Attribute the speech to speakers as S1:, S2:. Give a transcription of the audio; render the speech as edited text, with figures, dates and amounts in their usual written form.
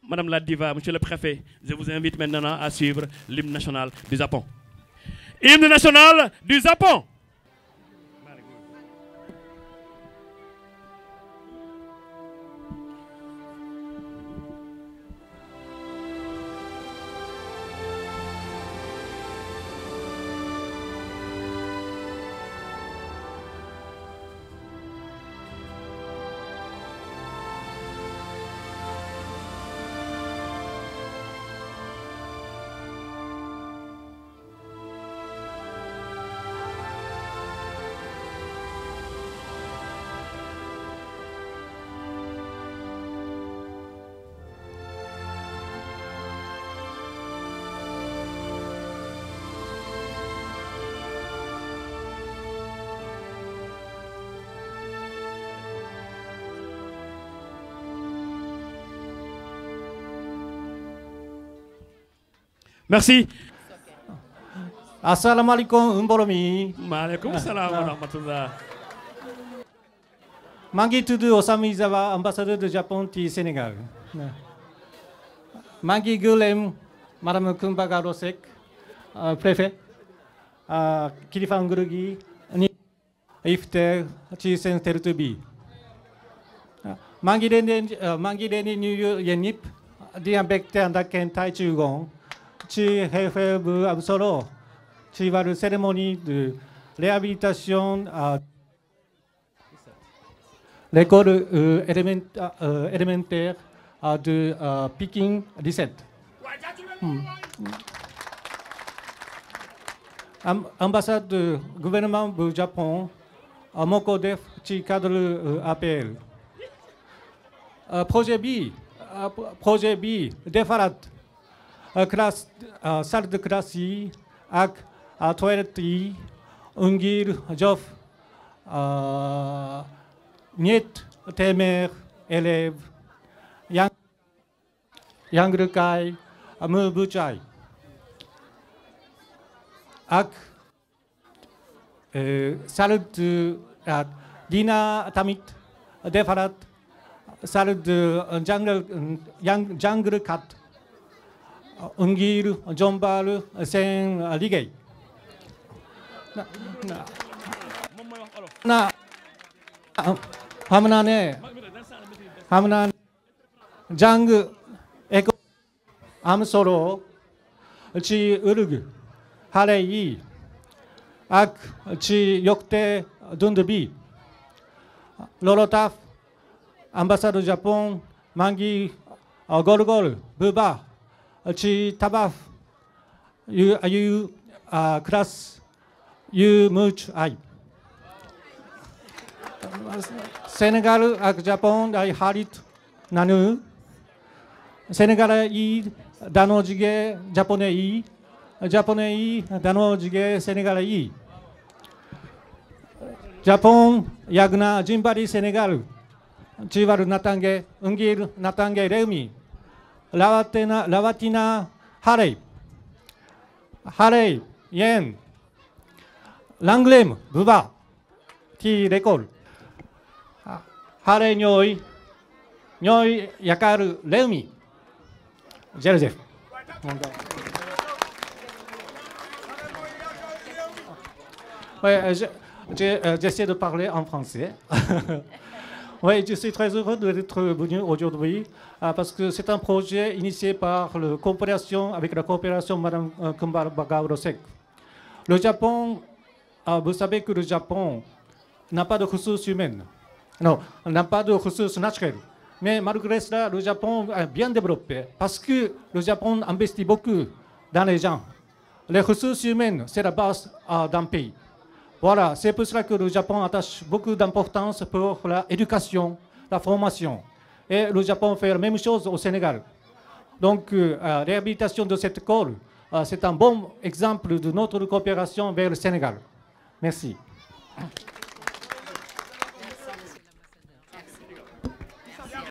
S1: Madame la Diva, Monsieur le Préfet, je vous invite maintenant à suivre l'hymne national du Japon. Hymne national du Japon. Merci.
S2: Assalamualaikum Umboromi.
S1: Waalaikumsalam warahmatullah.
S2: Mangi Tudu Osamizawa, ambassadeur de Japon au Sénégal. Mangi Gulem, Madame Kumbaga Rosek, préfet. Kilifan Gurugi, Ifter, Chisen Tertubi. Mangi Deni New Yenip, Diabekte and Daken Tai Chugon. Ci Hefeb Absolo, ci va la cérémonie de réhabilitation à l'école élémentaire de Pékin 17. Ambassade du gouvernement du Japon, à Mokodef, ci cadre APL. Projet B, Defarat. Classe, salle de classe avec toilette ungir jof niet temer élève yang kai mu buchai ak salle de dina tamit defarat salle de jungle cat Ungir, Jombal, Sen, Ligay. Hamnan, Jang, Eko, Amsoro, Chi Urug, Halei, Ak, Chi Yokte, Dundubi, Lolotaf, Ambassadeur du Japon, Mangi, Gorgol, Buba. Ci tabaf, you class, you much I. Senegal ak Japon ay harit nanu. Senegal I danojige Japonais I, Japonais I danojige Senegal I. Japon yagna jimbari Senegal. Civar natange, ungir natange reumi. Lavatina, Harey, Yen, Langlem, Buba, Ti Recol, Harey Noy, Yakaru, Leumi, Joseph. J'essaie de parler en français. Oui, je suis très heureux d'être venu aujourd'hui parce que c'est un projet initié par la coopération avec la coopération Mme Kumbaga Rosek. Le Japon, vous savez que le Japon n'a pas de ressources humaines, non, n'a pas de ressources naturelles. Mais malgré cela, le Japon a bien développé parce que le Japon investit beaucoup dans les gens. Les ressources humaines, c'est la base d'un pays. Voilà, c'est pour cela que le Japon attache beaucoup d'importance pour l'éducation, la formation. Et le Japon fait la même chose au Sénégal. Donc, la réhabilitation de cette école, c'est un bon exemple de notre coopération vers le Sénégal. Merci.